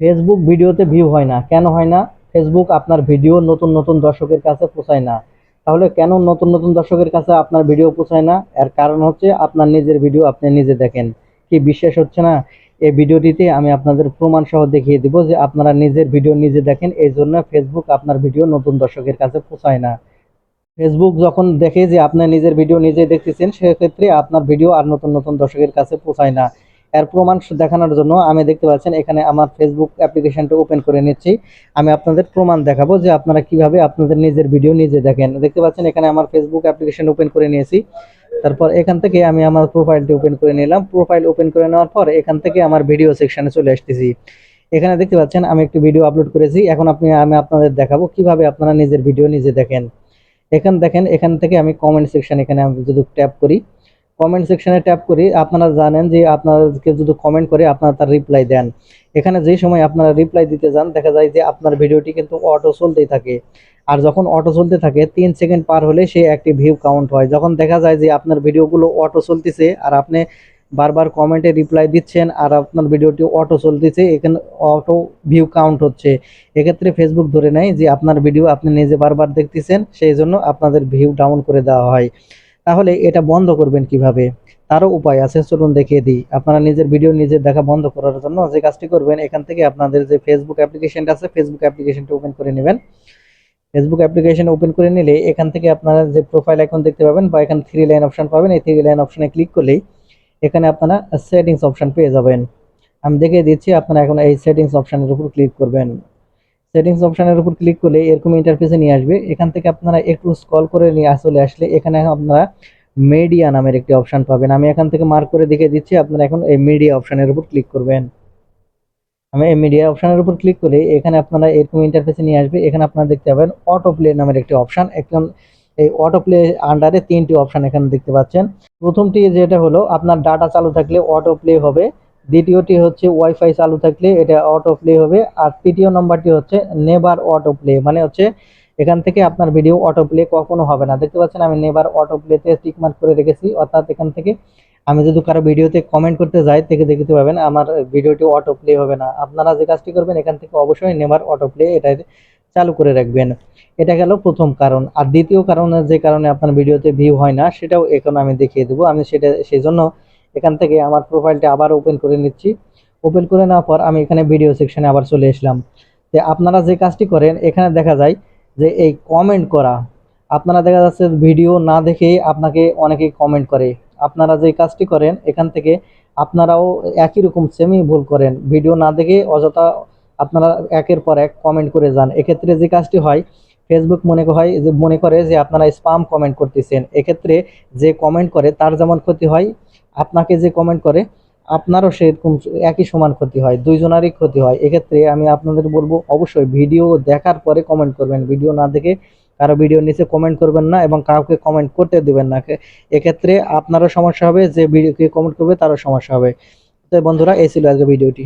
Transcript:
Facebook ভিডিওতে view হয় না, কেন হয় না? ফেসবুক আপনার ভিডিও নতুন নতুন দর্শকের কাছে পৌঁছায় না। তাহলে কেন নতুন নতুন দর্শকের কাছে আপনার ভিডিও পৌঁছায় না? এর কারণ হচ্ছে আপনার নিজের ভিডিও আপনি নিজে দেখেন। কি বিশ্বাস হচ্ছে না? এই ভিডিওটিতে আমি আপনাদের প্রমাণ সহ দেখিয়ে দিব যে আপনারা নিজের ভিডিও নিজে দেখেন, এই জন্য ফেসবুক আপনার ভিডিও নতুন দর্শকের কাছে পৌঁছায় না। ফেসবুক যখন দেখে যে আপনার নিজের ভিডিও নিজে দেখতেছেন, সেক্ষেত্রে আপনার ভিডিও আর নতুন নতুন দর্শকের কাছে পৌঁছায় না। এর প্রমাণ দেখানোর জন্য আমি দেখতে পাচ্ছেন এখানে আমার ফেসবুক অ্যাপ্লিকেশনটা ওপেন করে নিচ্ছি। আমি আপনাদের প্রমাণ দেখাবো যে আপনারা কিভাবে আপনাদের নিজের ভিডিও নিজে দেখেন। দেখতে পাচ্ছেন এখানে আমার ফেসবুক অ্যাপ্লিকেশন ওপেন করে নিয়েছি। তারপর এখান থেকে আমি আমার প্রোফাইলটি ওপেন করে নিলাম। প্রোফাইল ওপেন করে নেওয়ার পর এখান থেকে আমার ভিডিও সেকশনে চলে আসতেছি। এখানে দেখতে পাচ্ছেন আমি একটি ভিডিও আপলোড করেছি। এখন আমি আপনাদের দেখাবো কিভাবে আপনারা নিজের ভিডিও নিজে দেখেন। দেখেন, এখান থেকে আমি কমেন্ট সেকশন, এখানে আমি যদি ট্যাপ করি, কমেন্ট সেকশনে ট্যাপ করি, আপনারা জানেন যে আপনাদেরকে যদি কমেন্ট করে আপনারা তার রিপ্লাই দেন। এখানে যে সময় আপনারা রিপ্লাই দিতে যান, দেখা যায় যে আপনার ভিডিওটি কিন্তু অটো চলতেই থাকে। আর যখন অটো চলতে থাকে 3 সেকেন্ড পার হলে সে একটি ভিউ কাউন্ট হয়। যখন দেখা যায় যে আপনার ভিডিওগুলো অটো চলতেছে আর আপনি বারবার কমেন্টে রিপ্লাই দিচ্ছেন আর আপনার ভিডিওটি অটো চলতেছে, এখানে অটো ভিউ কাউন্ট হচ্ছে, এক্ষেত্রে ফেসবুক ধরে নেয় যে আপনার ভিডিও আপনি নিজে বারবার দেখতেছেন, সেই জন্য আপনাদের ভিউ ডাউন করে দেওয়া হয়। তাহলে এটা বন্ধ করবেন কিভাবে? তারও উপায় আছে, চলুন দেখিয়ে দিই। আপনারা নিজের ভিডিও নিজে দেখা বন্ধ করার জন্য যে কাজটি করবেন, এখান থেকে আপনাদের যে ফেসবুক অ্যাপ্লিকেশনটা আছে, ফেসবুক অ্যাপ্লিকেশনটা ওপেন করে নেবেন। ফেসবুক অ্যাপ্লিকেশন ওপেন করে নিলে এখান থেকে আপনারা যে প্রোফাইল আইকন দেখতে পাবেন বা এখানে থ্রি লাইন অপশন পাবেন, এই থ্রি লাইন অপশনে ক্লিক করলেই এখানে আপনারা সেটিংস অপশন পেয়ে যাবেন। আমি দেখিয়ে দিচ্ছি, আপনারা এখন এই সেটিংস অপশনের উপর ক্লিক করবেন। সেটিংস অপশনের উপর ক্লিক করলে এরকম ইন্টারফেসে নিয়ে আসবে। এখান থেকে আপনারা একটু স্ক্রল করে নিয়ে চলে আসলে এখানে আপনারা মিডিয়া নামের একটি অপশন পাবেন। আমি এখান থেকে মার্ক করে দেখিয়ে দিচ্ছি, আপনারা এখন এই মিডিয়া অপশনের উপর ক্লিক করবেন। আমি এই মিডিয়া অপশনের উপর ক্লিক করলে এখানে আপনারা এরকম ইন্টারফেসে নিয়ে আসবে। এখানে আপনারা দেখতে পাবেন অটো প্লে নামের একটি অপশন। এখন এই অটো প্লে আন্ডারে 3টি অপশন এখানে দেখতে পাচ্ছেন। প্রথমটি যেটা হলো আপনার ডাটা চালু থাকলে অটো প্লে হবে, দ্বিতীয়টি হচ্ছে ওয়াইফাই চালু থাকলে এটা অটো প্লে হবে, আর তৃতীয় নম্বরটি হচ্ছে নেভার অটো প্লে, মানে হচ্ছে এখান থেকে আপনার ভিডিও অটো প্লে কখনো হবে না। দেখতে পাচ্ছেন আমি নেভার অটো প্লেতে টিক মার্ক করে রেখেছি, অর্থাৎ এখান থেকে আমি যদি কারো ভিডিওতে কমেন্ট করতে যাই থেকে দেখতে পাবেন আমার ভিডিওটি অটো প্লে হবে না। আপনারা যে কাজটি করবেন এখান থেকে অবশ্যই নেভার অটো প্লে এটা চালু করে রাখবেন। এটা গেল প্রথম কারণ। আর দ্বিতীয় কারণ, যে কারণে আপনার ভিডিওতে ভিউ হয় না, সেটাও এখন আমি দেখিয়ে দেবো। আমি সেটা সেই জন্য এখান থেকে আমার প্রোফাইলটা আবার ওপেন করে নিচ্ছি। ওপেন করে নেওয়ার পর আমি এখানে ভিডিও সেকশনে আবার চলে আসলাম। তো আপনারা যে কাজটি করেন এখানে দেখা যায় যে এই কমেন্ট করা, আপনারা দেখা যাচ্ছে ভিডিও না দেখেই আপনাকে অনেকেই কমেন্ট করে। আপনারা যে কাজটি করেন এখান থেকে আপনারাও একই রকম সেমই ভুল করেন, ভিডিও না দেখে অযথা আপনারা একের পর এক কমেন্ট করে যান। এক্ষেত্রে যে কাজটি হয়, ফেসবুক মনে করে যে আপনারা স্পাম কমেন্ট করতেছেন। এক্ষেত্রে যে কমেন্ট করে তার যেমন ক্ষতি হয়, আপনাকে যে কমেন্ট করে আপনারও সেরকম একই সমান ক্ষতি হয়, দুইজনারই ক্ষতি হয়। এক্ষেত্রে আমি আপনাদের বলবো অবশ্যই ভিডিও দেখার পরে কমেন্ট করবেন, ভিডিও না দেখে কারো ভিডিওর নিচে কমেন্ট করবেন না এবং কাউকে কমেন্ট করতে দেবেন না। এক্ষেত্রে আপনারও সমস্যা হবে, যে ভিডিওকে কমেন্ট করবে তারও সমস্যা হবে। তো বন্ধুরা, এই ছিল আজকে ভিডিওটি।